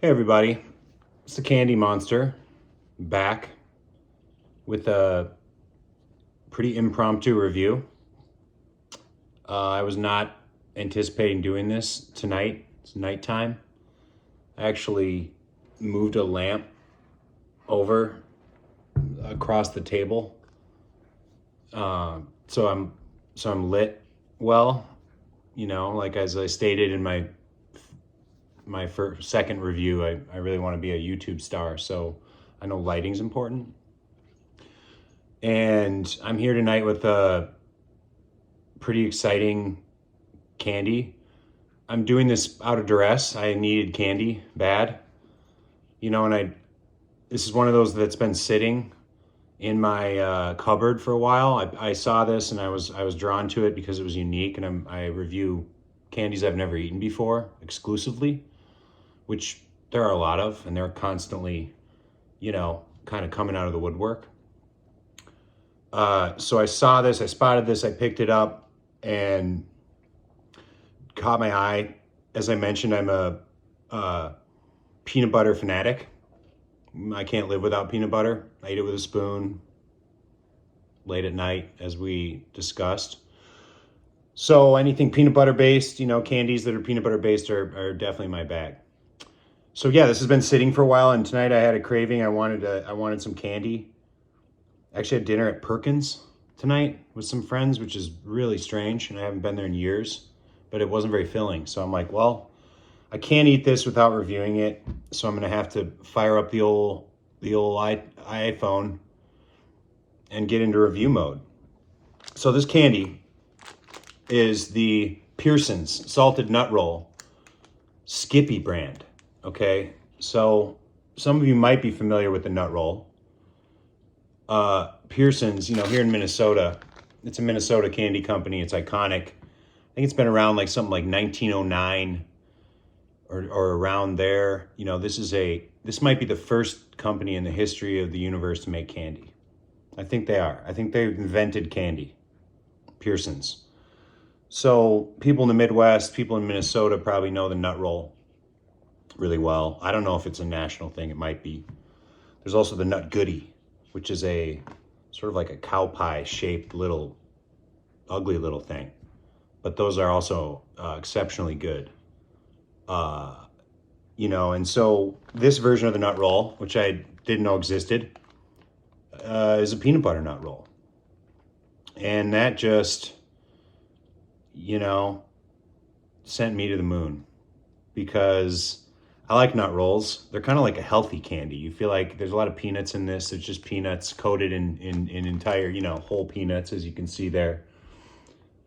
Hey everybody, it's the Candy Monster back with a pretty impromptu review. I was not anticipating doing this tonight. It's nighttime. I actually moved a lamp over across the table, so I'm lit well. You know, like as I stated in my second review, I really want to be a YouTube star, so I know lighting's important. And I'm here tonight with a pretty exciting candy. I'm doing this out of duress. I needed candy bad, you know, and this is one of those that's been sitting in my cupboard for a while. I saw this and I was drawn to it because it was unique, and I review candies I've never eaten before exclusively, which there are a lot of, and they're constantly, you know, kind of coming out of the woodwork. So I saw this, I spotted this, I picked it up and caught my eye. As I mentioned, I'm a peanut butter fanatic. I can't live without peanut butter. I eat it with a spoon late at night, as we discussed. So anything peanut butter based, you know, candies that are peanut butter based are definitely my bag. So yeah, this has been sitting for a while, and tonight I had a craving. I wanted some candy. I actually had dinner at Pearson's tonight with some friends, which is really strange, and I haven't been there in years, but it wasn't very filling. So I'm like, well, I can't eat this without reviewing it, so I'm gonna have to fire up the old iPhone and get into review mode. So this candy is the Pearson's Salted Nut Roll Skippy brand. Okay, so some of you might be familiar with the nut roll. Pearson's, you know, here in Minnesota, it's a Minnesota candy company. It's iconic. I think it's been around like something like 1909 or around there. You know, this might be the first company in the history of the universe to make candy. I think they are. I think they invented candy, Pearson's. So people in the Midwest, people in Minnesota probably know the nut roll really well. I don't know if it's a national thing. It might be. There's also the Nut Goody, which is a sort of like a cow pie shaped little, ugly little thing. But those are also exceptionally good. You know, and so this version of the nut roll, which I didn't know existed, is a peanut butter nut roll. And that just, you know, sent me to the moon, because I like nut rolls. They're kind of like a healthy candy. You feel like there's a lot of peanuts in this. It's just peanuts coated in entire, you know, whole peanuts, as you can see there.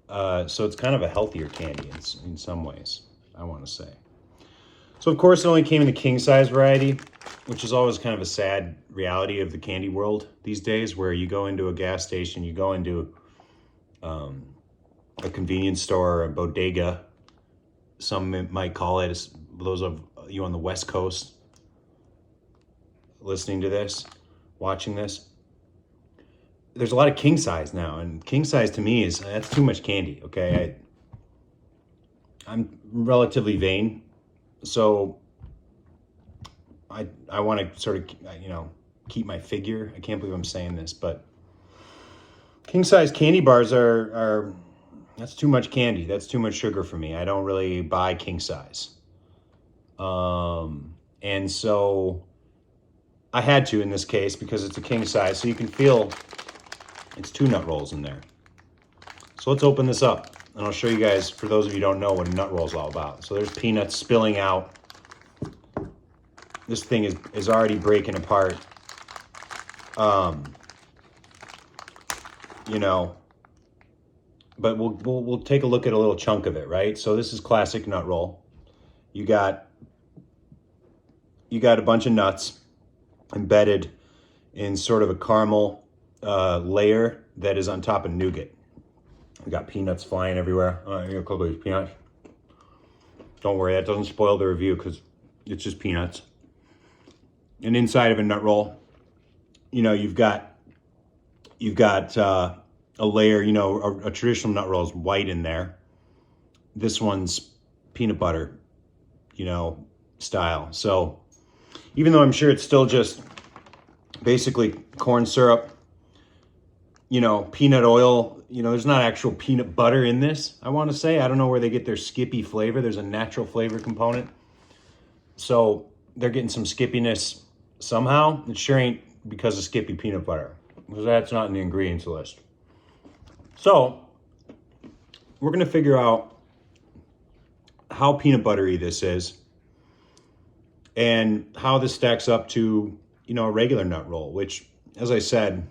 So it's kind of a healthier candy in some ways, I want to say. So of course it only came in the king size variety, which is always kind of a sad reality of the candy world these days, where you go into a gas station, you go into a convenience store or a bodega, some might call it. Those of you on the West Coast listening to this, watching this, there's a lot of king size now, and king size to me that's too much candy. Okay, I'm relatively vain, so I want to sort of, you know, keep my figure. I can't believe I'm saying this, but king size candy bars are that's too much candy. That's too much sugar for me. I don't really buy king size. And so I had to in this case, because it's a king size. So you can feel it's 2 nut rolls in there. So let's open this up and I'll show you guys, for those of you who don't know, what a nut roll is all about. So there's peanuts spilling out. This thing is already breaking apart. You know, but we'll take a look at a little chunk of it, right? So this is classic nut roll. You got a bunch of nuts embedded in sort of a caramel layer that is on top of nougat. We got peanuts flying everywhere. Here, a couple of these peanuts. Don't worry, that doesn't spoil the review, because it's just peanuts. And inside of a nut roll, you know, you've got a layer, you know, a traditional nut roll is white in there. This one's peanut butter, you know, style. So even though I'm sure it's still just basically corn syrup, you know, peanut oil, you know, there's not actual peanut butter in this, I want to say. I don't know where they get their Skippy flavor. There's a natural flavor component. So they're getting some Skippiness somehow. It sure ain't because of Skippy peanut butter, because that's not in the ingredients list. So we're going to figure out how peanut buttery this is and how this stacks up to, you know, a regular nut roll, which, as I said,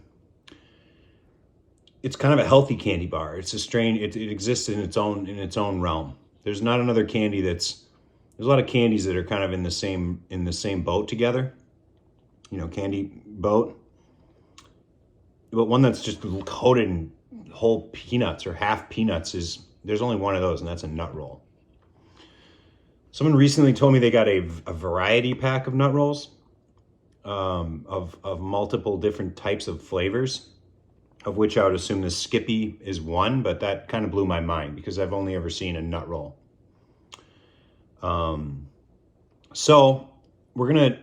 it's kind of a healthy candy bar. It's a strain. It exists in its own realm. There's not another candy there's a lot of candies that are kind of in the same boat together. You know, candy boat. But one that's just coated in whole peanuts or half peanuts there's only one of those, and that's a nut roll. Someone recently told me they got a variety pack of nut rolls, of multiple different types of flavors, of which I would assume the Skippy is one, but that kind of blew my mind because I've only ever seen a nut roll. So we're gonna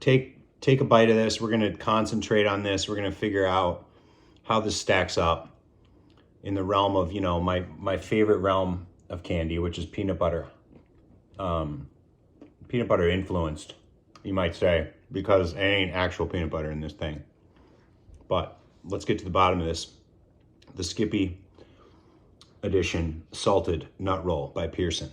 take a bite of this. We're gonna concentrate on this. We're gonna figure out how this stacks up in the realm of, you know, my favorite realm of candy, which is peanut butter. Peanut butter influenced, you might say, because there ain't actual peanut butter in this thing. But let's get to the bottom of this. The Skippy edition salted nut roll by Pearson.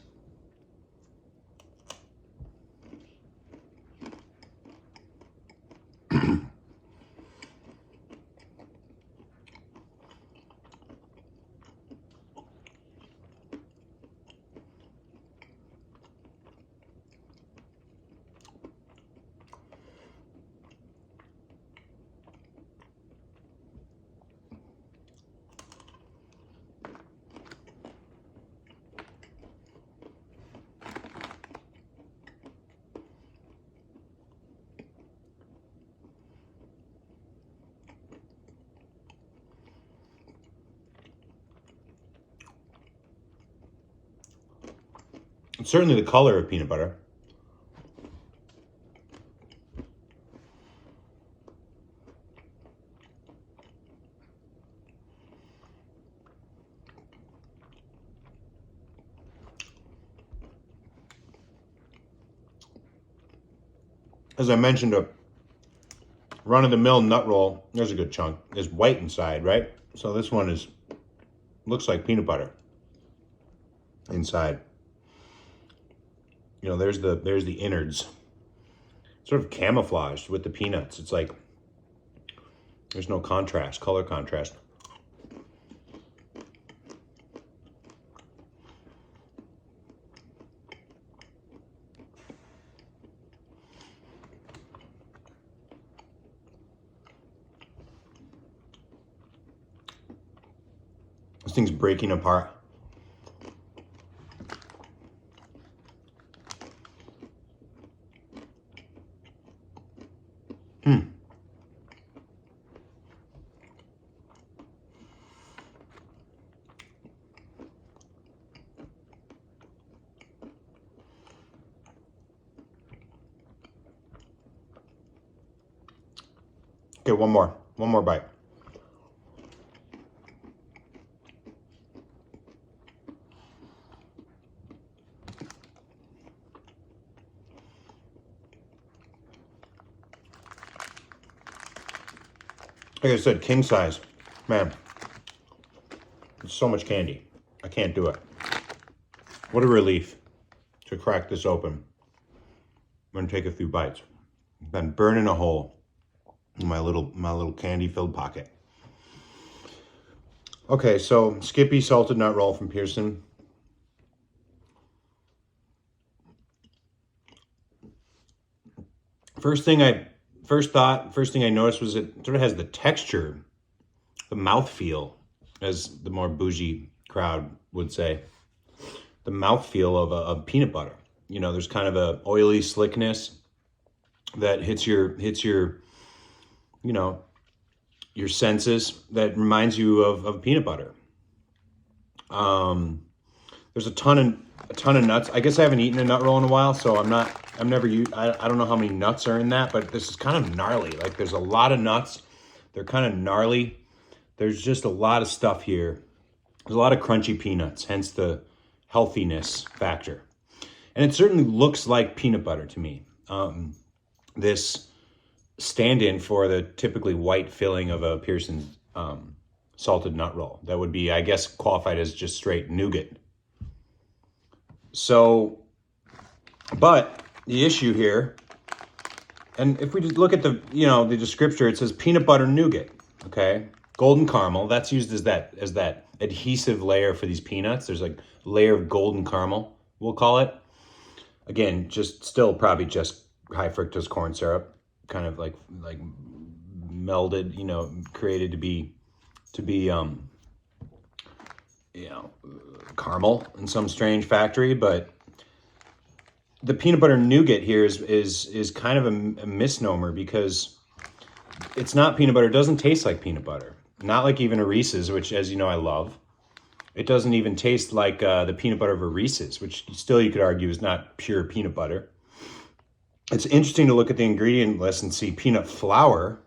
It's certainly the color of peanut butter. As I mentioned, a run-of-the-mill nut roll, there's a good chunk, is white inside, right? So this one looks like peanut butter inside. You know, there's the innards, sort of camouflaged with the peanuts. It's like there's no contrast, color contrast. This thing's breaking apart. Okay, one more bite. Like I said, king size. Man, it's so much candy. I can't do it. What a relief to crack this open and take a few bites. Been burning a hole in my little candy-filled pocket. Okay, so Skippy salted nut roll from Pearson. First thing I noticed was it sort of has the texture, the mouthfeel, as the more bougie crowd would say, the mouthfeel of peanut butter. You know, there's kind of a oily slickness that hits your you know, your senses, that reminds you of peanut butter. There's a ton a ton of nuts. I guess I haven't eaten a nut roll in a while, so I don't know how many nuts are in that, but this is kind of gnarly. Like there's a lot of nuts. They're kind of gnarly. There's just a lot of stuff here. There's a lot of crunchy peanuts, hence the healthiness factor. And it certainly looks like peanut butter to me. This stand-in for the typically white filling of a Pearson salted nut roll. That would be, I guess, qualified as just straight nougat. So, but the issue here, and if we just look at the, the descriptor, it says peanut butter nougat, okay? Golden caramel, that's used as that adhesive layer for these peanuts. There's like a layer of golden caramel, we'll call it. Again, still probably just high fructose corn syrup, kind of like melded, created to be caramel in some strange factory. But the peanut butter nougat here is kind of a misnomer, because it's not peanut butter. It doesn't taste like peanut butter. Not like even a Reese's, which, as you know, I love. It doesn't even taste like the peanut butter of a Reese's, which still you could argue is not pure peanut butter. It's interesting to look at the ingredient list and see peanut flour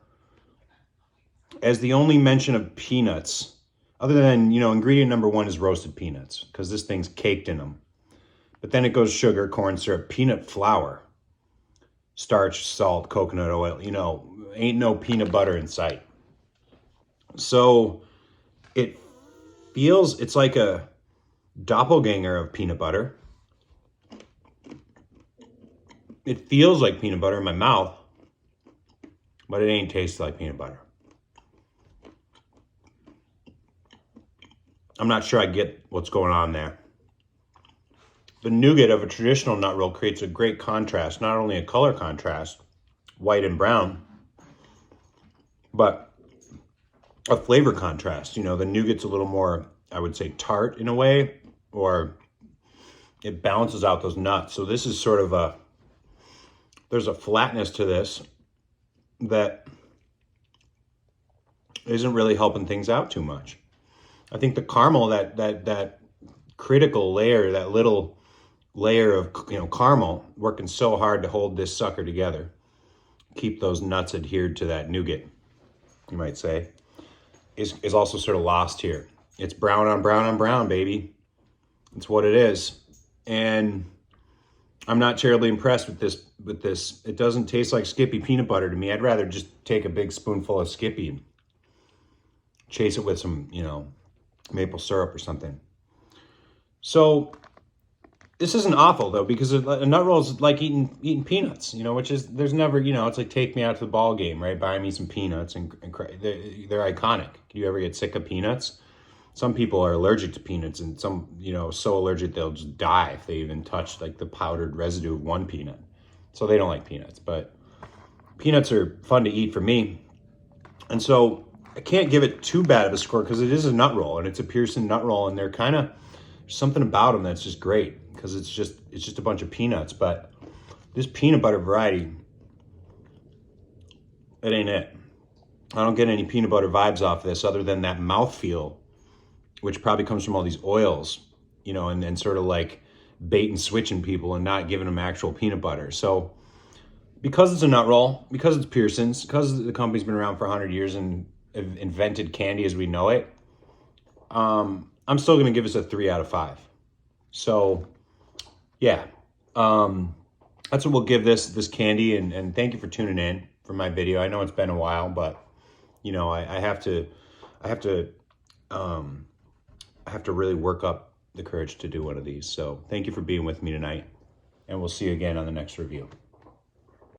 as the only mention of peanuts, other than, ingredient number 1 is roasted peanuts, because this thing's caked in them. But then it goes sugar, corn syrup, peanut flour, starch, salt, coconut oil, ain't no peanut butter in sight. So it's like a doppelganger of peanut butter. It feels like peanut butter in my mouth, but it ain't tasted like peanut butter. I'm not sure I get what's going on there. The nougat of a traditional nut roll creates a great contrast, not only a color contrast, white and brown, but a flavor contrast. The nougat's a little more, I would say, tart in a way, or it balances out those nuts. So this is sort of there's a flatness to this that isn't really helping things out too much. I think the caramel, that critical layer, that little layer of caramel, working so hard to hold this sucker together, keep those nuts adhered to that nougat, you might say, is also sort of lost here. It's brown on brown on brown, baby. It's what it is. And I'm not terribly impressed with this. It doesn't taste like Skippy peanut butter to me. I'd rather just take a big spoonful of Skippy and chase it with some, maple syrup or something. So this isn't awful, though, because a nut roll is like eating peanuts, which is, there's never, it's like take me out to the ball game, right? Buy me some peanuts, and they're iconic. Do you ever get sick of peanuts? Some people are allergic to peanuts, and some, so allergic they'll just die if they even touch like the powdered residue of one peanut. So they don't like peanuts, but peanuts are fun to eat for me. And so I can't give it too bad of a score, because it is a nut roll, and it's a Pearson nut roll, and they're kind of, something about them that's just great, because it's just a bunch of peanuts. But this peanut butter variety, it ain't it. I don't get any peanut butter vibes off this, other than that mouthfeel, which probably comes from all these oils, and sort of like bait and switching people and not giving them actual peanut butter. So because it's a nut roll, because it's Pearson's, because the company's been around for 100 years and invented candy as we know it, I'm still going to give this a 3 out of 5. So yeah, that's what we'll give this candy. And thank you for tuning in for my video. I know it's been a while, but I have to really work up the courage to do one of these. So thank you for being with me tonight, and we'll see you again on the next review.